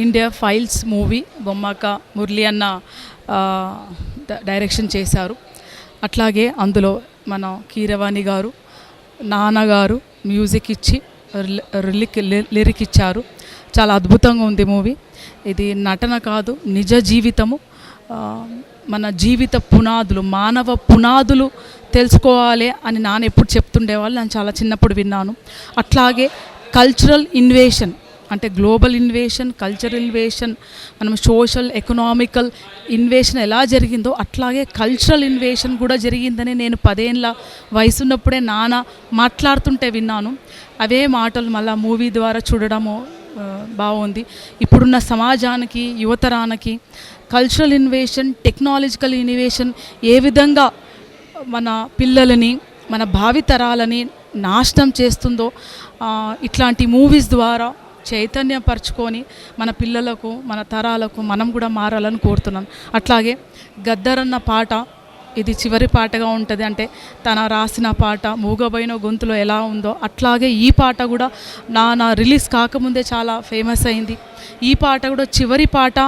India files movie బొమ్మక Murali అన్న direction చేశారు. అట్లాగే అందులో మన కీరవాణి గారు నాన్నగారు మ్యూజిక్ ఇచ్చి లిరిక్ ఇచ్చారు. చాలా అద్భుతంగా ఉంది మూవీ. ఇది నటన కాదు, నిజ జీవితము, మన జీవిత పునాదులు, మానవ పునాదులు తెలుసుకోవాలి అని నాన్న ఎప్పుడు చెప్తుండేవాళ్ళు. నేను చాలా చిన్నప్పుడు విన్నాను. అట్లాగే కల్చరల్ ఇన్వేషన్ అంటే గ్లోబల్ ఇన్వేషన్, కల్చరల్ ఇన్వేషన్, మనం సోషల్ ఎకనామికల్ ఇన్వేషన్ ఎలా జరిగిందో అట్లాగే కల్చరల్ ఇన్వేషన్ కూడా జరిగిందని నేను 10 ఏళ్ళ వయసు ఉన్నప్పుడే నాన్న మాట్లాడుతుంటే విన్నాను. అవే మాటలు మళ్ళీ మూవీ ద్వారా చూడడము బాగుంది. ఇప్పుడున్న సమాజానికి, యువతరానికి కల్చరల్ ఇన్వేషన్, టెక్నాలజికల్ ఇన్వేషన్ ఏ విధంగా మన పిల్లలని, మన భావితరాలని నాశనం చేస్తుందో ఇట్లాంటి మూవీస్ ద్వారా చైతన్యపరచుకొని మన పిల్లలకు, మన తరాలకు మనం కూడా మారాలని కోరుతున్నాను. అట్లాగే గద్దరన్న పాట ఇది చివరి పాటగా ఉంటుంది. అంటే తన రాసిన పాట మూగబోయిన గొంతులో ఎలా ఉందో అట్లాగే ఈ పాట కూడా నా రిలీజ్ కాకముందే చాలా ఫేమస్ అయింది. ఈ పాట కూడా చివరి పాట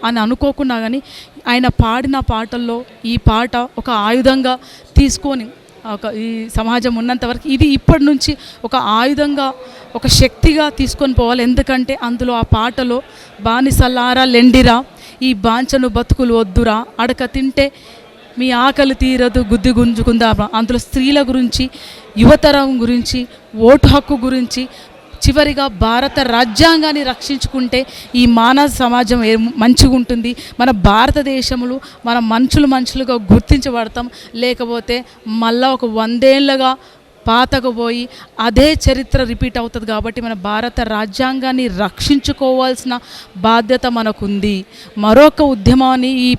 అని అనుకోకున్నా కానీ ఆయన పాడిన పాటల్లో ఈ పాట ఒక ఆయుధంగా తీసుకొని ఈ సమాజం ఉన్నంతవరకు ఇది ఇప్పటి నుంచి ఒక ఆయుధంగా, ఒక శక్తిగా తీసుకొని పోవాలి. ఎందుకంటే అందులో ఆ పాటలో బానిసలారా లెండిరా, ఈ బాంచను బతుకులు వద్దురా, అడక తింటే మీ ఆకలి తీరదు, గుద్ది గుంజుకుందా, అందులో స్త్రీల గురించి, యువతరం గురించి, ఓటు హక్కు గురించి, చివరిగా భారత రాజ్యాంగాన్ని రక్షించుకుంటే ఈ మానవ సమాజం మంచిగా ఉంటుంది. మన భారతదేశంలో మన మనుషులుగా గుర్తించబడతాం. లేకపోతే మళ్ళీ ఒక 100 ఏళ్ళగా పాతకు పోయి అదే చరిత్ర రిపీట్ అవుతుంది. కాబట్టి మన భారత రాజ్యాంగాన్ని రక్షించుకోవాల్సిన బాధ్యత మనకుంది. మరొక ఉద్యమాన్ని ఈ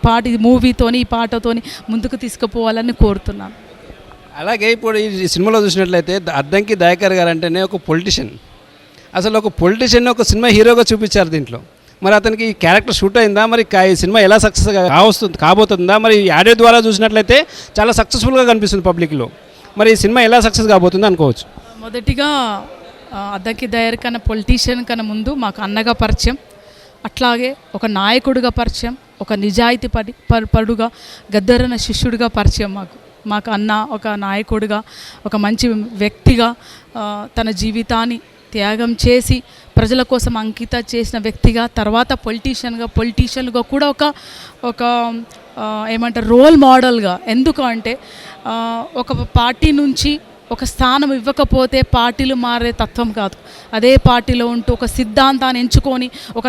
మూవీతోని, ఈ పాటతోని ముందుకు తీసుకుపోవాలని కోరుతున్నాను. అలాగే ఇప్పుడు ఈ సినిమాలో చూసినట్లయితే అద్దంకి దయాకర్ గారు అంటేనే ఒక పొలిటీషియన్. అసలు ఒక పొలిటీషియన్ ఒక సినిమా హీరోగా చూపించారు దీంట్లో. మరి అతనికి ఈ క్యారెక్టర్ షూట్ అయిందా, మరి ఈ సినిమా ఎలా సక్సెస్ కాబోతుందా? మరి ఆడియో ద్వారా చూసినట్లయితే చాలా సక్సెస్ఫుల్గా కనిపిస్తుంది పబ్లిక్లో. మరి ఈ సినిమా ఎలా సక్సెస్ కాబోతుంది అనుకోవచ్చు? మొదటిగా అద్దంకి దయాకర్ కన్నా పొలిటీషియన్ కన్నా ముందు మాకు అన్నగా పరిచయం, అట్లాగే ఒక నాయకుడిగా పరిచయం, ఒక నిజాయితీ పరుడుగా, గద్దరన్న శిష్యుడిగా పరిచయం. మాకు అన్న ఒక నాయకుడిగా, ఒక మంచి వ్యక్తిగా, తన జీవితాన్ని త్యాగం చేసి ప్రజల కోసం అంకిత చేసిన వ్యక్తిగా, తర్వాత పొలిటీషియన్గా కూడా ఒక ఏమంటారు రోల్ మోడల్గా. ఎందుకు అంటే ఒక పార్టీ నుంచి ఒక స్థానం ఇవ్వకపోతే పార్టీలు మారే తత్వం కాదు. అదే పార్టీలో ఉంటూ ఒక సిద్ధాంతాన్ని ఎంచుకొని ఒక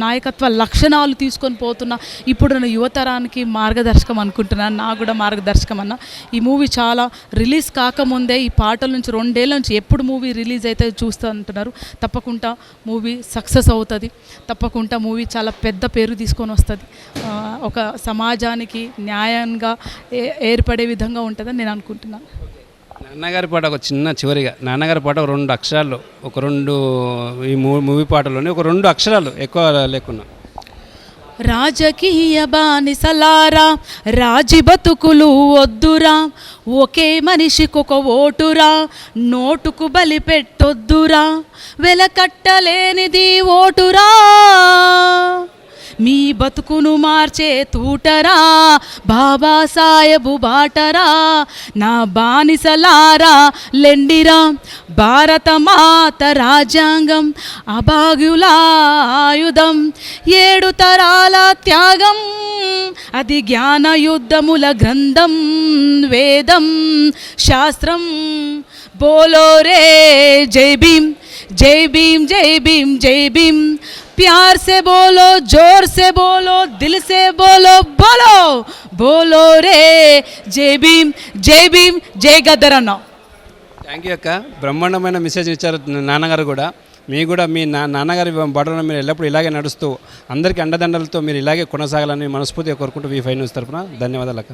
నాయకత్వ లక్షణాలు తీసుకొని పోతున్న ఇప్పుడు యువతరానికి మార్గదర్శకం అనుకుంటున్నాను. నాకు కూడా మార్గదర్శకం అన్న. ఈ మూవీ చాలా రిలీజ్ కాకముందే ఈ పాటల నుంచి 2 ఏళ్ళ నుంచి ఎప్పుడు మూవీ రిలీజ్ అయితే చూస్తూ అంటున్నారు. తప్పకుండా మూవీ సక్సెస్ అవుతుంది. తప్పకుండా మూవీ చాలా పెద్ద పేరు తీసుకొని వస్తుంది. ఒక సమాజానికి న్యాయంగా ఏర్పడే విధంగా ఉంటుందని నేను అనుకుంటున్నాను. నాన్నగారి పాట ఒక చిన్న చివరిగా, నాన్నగారి పాట 2 అక్షరాలు, ఒక 2 ఈ మూవీ పాటలోనే ఒక 2 అక్షరాలు ఎక్కువ లేకున్నా. రాజకీయ బానిసలారా, రాజీ బతుకులు వద్దురా, ఒకే మనిషికొక ఓటురా, నోటుకు బలి పెట్టొద్దురా, వెలకట్టలేనిది ఓటురా, మీ బతుకును మార్చే తూటరా, బాబాసాహెబు బాటరా, నా బానిసలారా లెండిరా, భారత మాత రాజ్యాంగం అభాగ్యుల ఆయుధం, 7 తరాల త్యాగం, అది జ్ఞాన యుద్ధముల గ్రంథం, వేదం శాస్త్రం, బోలో రే జై భీమ్, జై భీమ్, జై భీమ్, జై భీమ్, प्यार से बोलो, जोर से बोलो, दिल से बोलो, बोलो बोलो रे जय भीम, जय भीम, जय గద్దరన్న. థ్యాంక్ యూ అక్క. బ్రహ్మాండమైన మెసేజ్ ఇచ్చారు నాన్నగారు కూడా. మీ కూడా మీ నాన్నగారి బాటలో మీరు ఎల్లప్పుడూ ఇలాగే నడుస్తూ అందరికీ అండదండలతో మీరు ఇలాగే కొనసాగాలని మనస్ఫూర్తిగా కోరుకుంటూ V5 న్యూస్ తరఫున ధన్యవాదాలు అక్క.